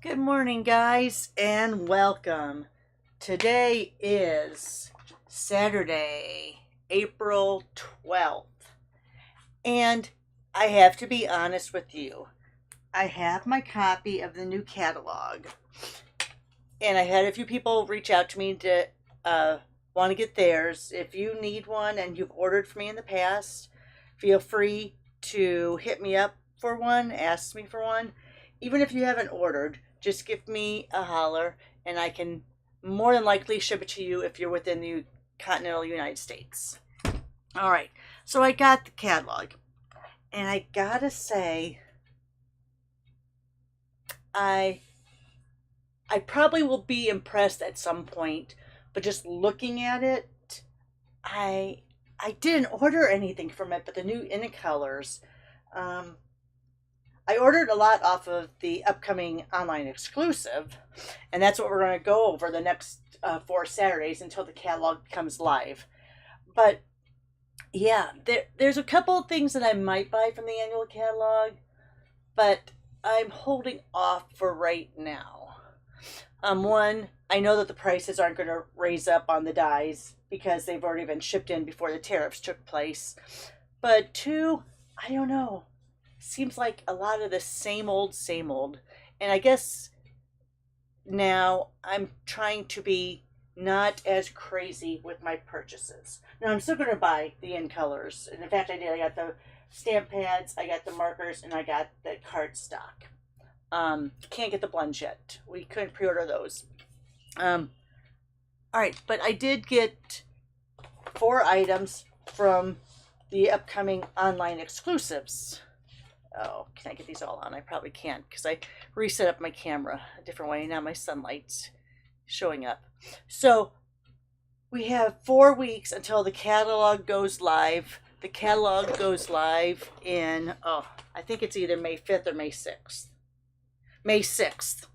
Good morning, guys, and welcome. Today is Saturday, April 12th, and I have to be honest with you. I have my copy of the new catalog, and I had a few people reach out to me to want to get theirs. If you need one and you've ordered for me in the past, feel free to hit me up for one, ask me for one. Even if you haven't ordered, just give me a holler and I can more than likely ship it to you if you're within the continental United States. All right, so I got the catalog, and I gotta say, I I probably will be impressed at some point, but just looking at it, I I didn't order anything from it but the new in colors. Um, I ordered a lot off of the upcoming online exclusive, and that's what we're going to go over the next 4 Saturdays until the catalog becomes live. But yeah, there's a couple of things that I might buy from the annual catalog, but I'm holding off for right now. One, I know that the prices aren't going to raise up on the dies because they've already been shipped in before the tariffs took place. But two, I don't know. Seems like a lot of the same old, same old. And I guess now I'm trying to be not as crazy with my purchases. Now I'm still going to buy the in colors. And in fact, I did. I got the stamp pads, I got the markers, and I got the cardstock. Can't get the blends yet. We couldn't pre-order those. All right, but I did get 4 items from the upcoming online exclusives. Oh, can I get these all on? I probably can't because I reset up my camera a different way. Now my sunlight's showing up. So we have 4 weeks until the catalog goes live. The catalog goes live in, I think it's either May 5th or May 6th. May 6th.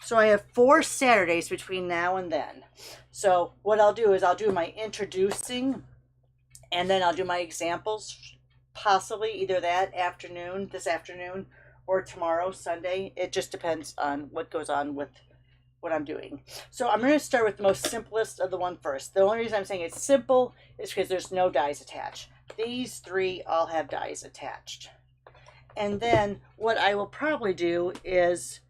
So I have 4 Saturdays between now and then. So what I'll do is I'll do my introducing, and then I'll do my examples, possibly either this afternoon, or tomorrow, Sunday. It just depends on what goes on with what I'm doing. So I'm going to start with the most simplest of the one first. The only reason I'm saying it's simple is because there's no dies attached. These 3 all have dies attached. And then what I will probably do is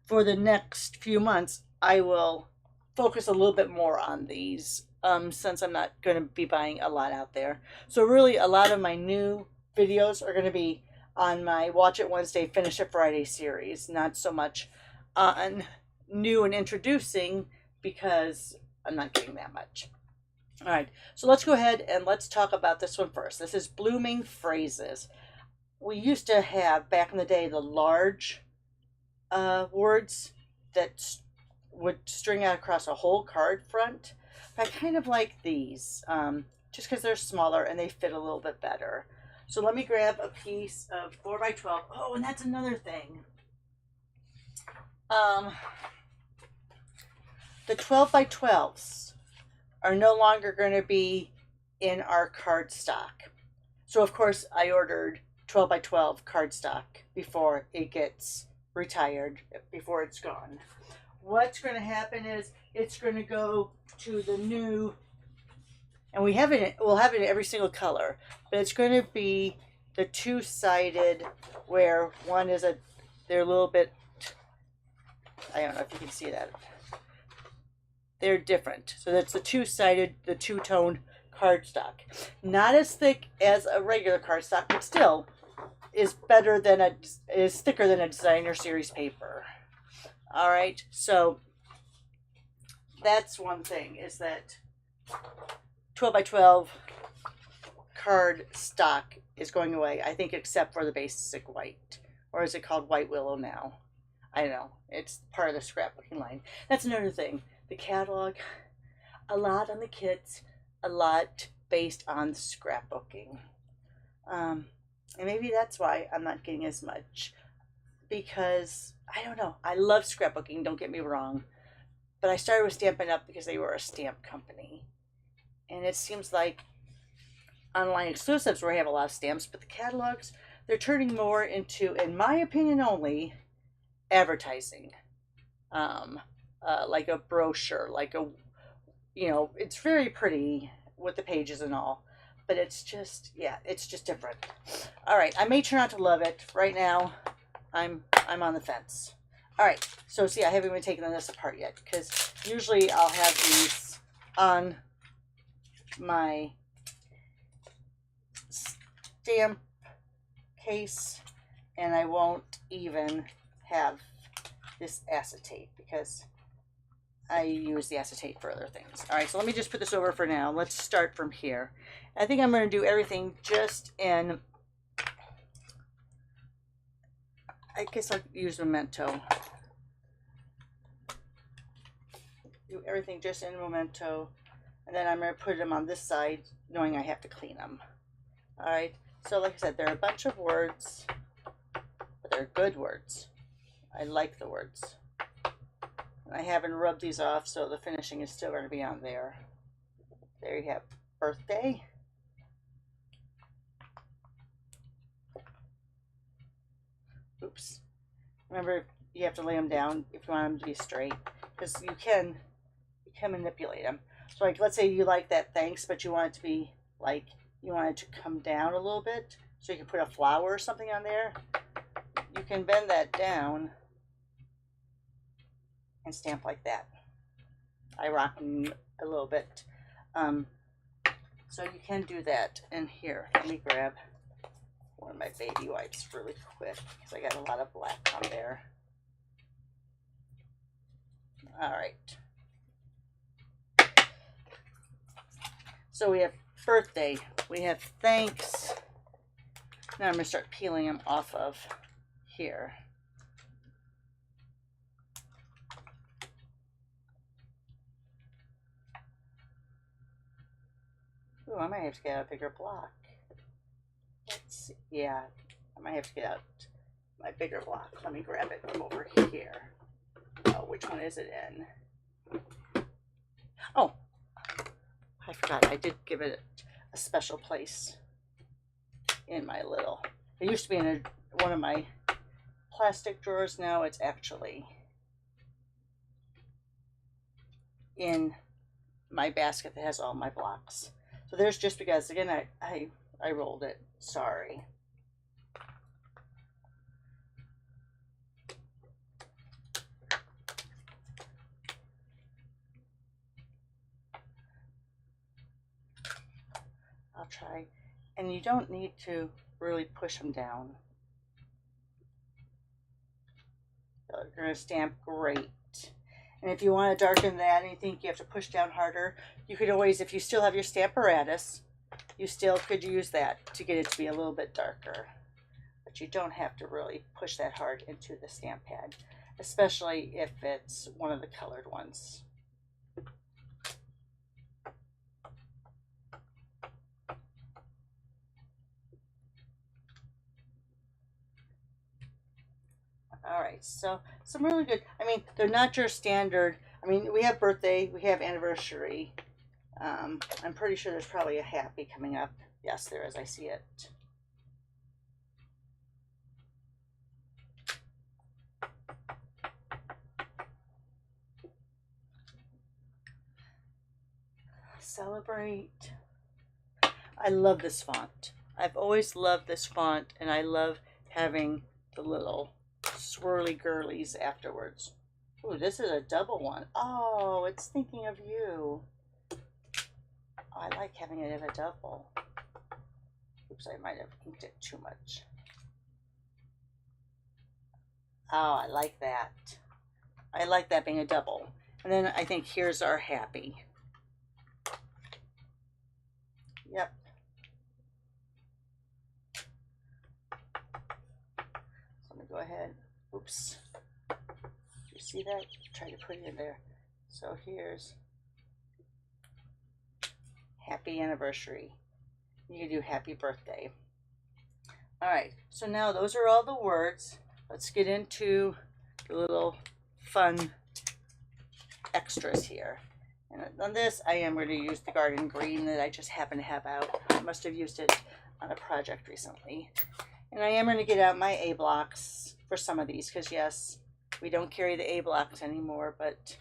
for the next few months, I will focus a little bit more on these since I'm not going to be buying a lot out there. So really a lot of my new videos are going to be on my Watch It Wednesday, Finish It Friday series, not so much on new and introducing because I'm not getting that much. All right, so let's go ahead and let's talk about this one first. This is Blooming Phrases. We used to have, back in the day, the large words that would string out across a whole card front. I kind of like these, just because they're smaller and they fit a little bit better. So let me grab a piece of 4x12. Oh, and that's another thing. The 12x12s are no longer going to be in our card stock. So of course I ordered 12x12 cardstock before it gets retired, before it's gone. What's going to happen is it's going to go to the new, and we'll have it in every single color, but it's going to be the two-sided where one is they're a little bit, I don't know if you can see that. They're different. So that's the two-sided, the two-toned cardstock. Not as thick as a regular cardstock, but still is thicker than a designer series paper. All right, so that's one thing, is that 12x12 card stock is going away, I think, except for the basic white. Or is it called White Willow now? I don't know. It's part of the scrapbooking line. That's another thing. The catalog, a lot on the kits, a lot based on scrapbooking. And maybe that's why I'm not getting as much. Because, I don't know, I love scrapbooking, don't get me wrong. But I started with Stampin' Up! Because they were a stamp company. And it seems like online exclusives where I have a lot of stamps, but the catalogs, they're turning more into, in my opinion only, advertising. like a brochure, like a, you know, it's very pretty with the pages and all, but it's just, yeah, it's just different. All right, I may turn out to love it. Right now, I'm on the fence. All right, so see, I haven't even taken this apart yet because usually I'll have these on my stamp case, and I won't even have this acetate because I use the acetate for other things. All right, so let me just put this over for now. Let's start from here. I think I'm going to do everything just in, I guess I'll use Memento. Do everything just in Memento, and then I'm going to put them on this side, knowing I have to clean them. All right, so like I said, there are a bunch of words, but they're good words. I like the words. I haven't rubbed these off, so the finishing is still going to be on there. There you have birthday. Oops. Remember, you have to lay them down if you want them to be straight, because you can manipulate them. So like, let's say you like that thanks, but you want it to be like, you want it to come down a little bit, so you can put a flower or something on there. You can bend that down and stamp like that. I rock them a little bit. So you can do that. And here, let me grab one of my baby wipes really quick because I got a lot of black on there. All right. So we have birthday, we have thanks. Now I'm going to start peeling them off of here. Ooh, I might have to get out a bigger block. Let's see. Yeah, I might have to get out my bigger block. Let me grab it from over here. Oh, which one is it in? Oh, I forgot. I did give it a special place in my little. It used to be in one of my plastic drawers. Now it's actually in my basket that has all my blocks. So there's just because, again, I rolled it. Sorry. I'll try. And you don't need to really push them down. They're going to stamp great. And if you want to darken that and you think you have to push down harder, you could always, if you still have your Stamparatus, you still could use that to get it to be a little bit darker. But you don't have to really push that hard into the stamp pad, especially if it's one of the colored ones. All right, so some really good, I mean, they're not your standard, I mean, we have birthday, we have anniversary. I'm pretty sure there's probably a happy coming up. Yes, there is, I see it. Celebrate. I love this font. I've always loved this font, and I love having the little swirly girlies afterwards. Ooh, this is a double one. Oh, it's thinking of you. Oh, I like having it in a double. Oops, I might have inked it too much. Oh, I like that. I like that being a double. And then I think here's our happy. Yep. So let me go ahead. Oops. You see that? Try to put it in there. So here's happy anniversary. You can do happy birthday. All right, so now those are all the words. Let's get into the little fun extras here. And on this, I am going to use the garden green that I just happen to have out. I must have used it on a project recently. And I am going to get out my A blocks for some of these because, yes, We don't carry the A blocks anymore, but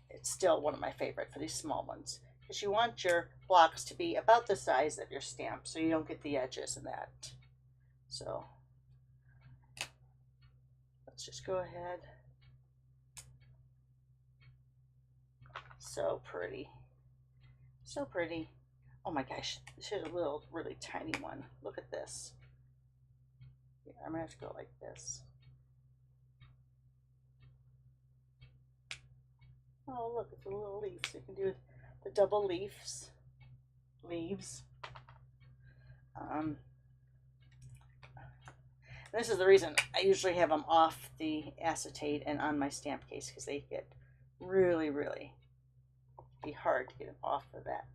it's still one of my favorite for these small ones. Because you want your blocks to be about the size of your stamp so you don't get the edges and that. So let's just go ahead. So pretty. So pretty. Oh my gosh, this is a little really tiny one. Look at this. Yeah, I'm gonna have to go like this. Oh look, it's a little leaf. So you can do the double leaves. This is the reason I usually have them off the acetate and on my stamp case, because they get really be hard to get them off of that.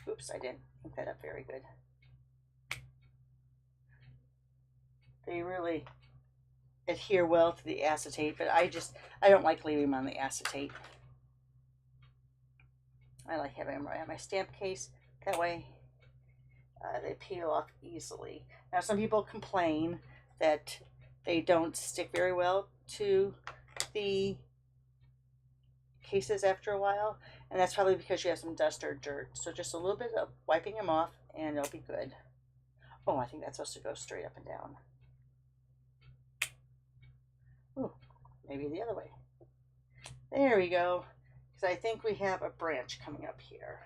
Oops, I didn't ink that up very good. They really adhere well to the acetate, but I don't like leaving them on the acetate. I like having them right on my stamp case. That way they peel off easily. Now some people complain that they don't stick very well to the cases after a while, and that's probably because you have some dust or dirt. So just a little bit of wiping them off and it'll be good. Oh, I think that's supposed to go straight up and down. Ooh, maybe the other way. There we go. Because I think we have a branch coming up here.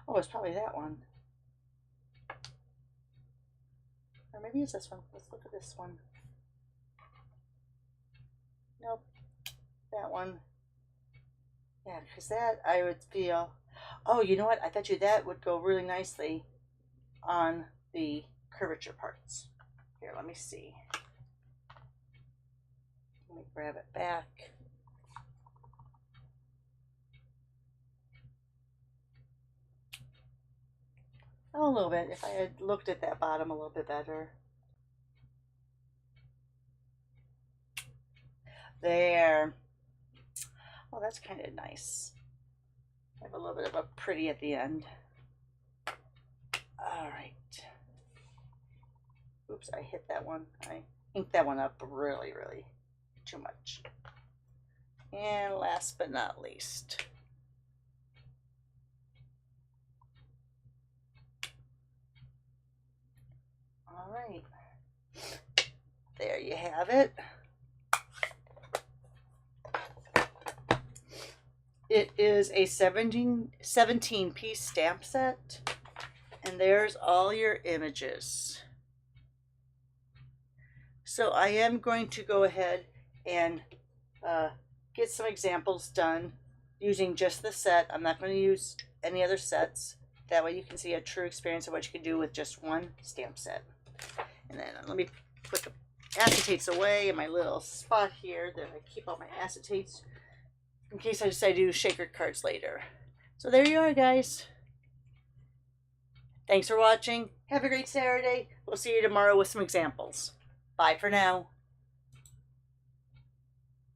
Oh, it's probably that one. Or maybe it's this one. Let's look at this one. Nope. That one. Yeah, because that I would feel... Oh, you know what? I bet you that would go really nicely on the curvature parts. Here, let me see. Let me grab it back. Oh, a little bit. If I had looked at that bottom a little bit better. There. Oh, that's kind of nice. I have a little bit of a pretty at the end. All right. Oops, I hit that one. I inked that one up really too much. And last but not least, all right, there you have it. It is a 17 piece stamp set, and there's all your images. So I am going to go ahead and get some examples done using just the set. I'm not going to use any other sets. That way you can see a true experience of what you can do with just one stamp set. And then let me put the acetates away in my little spot here that I keep all my acetates in case I decide to do shaker cards later. So there you are, guys. Thanks for watching. Have a great Saturday. We'll see you tomorrow with some examples. Bye for now.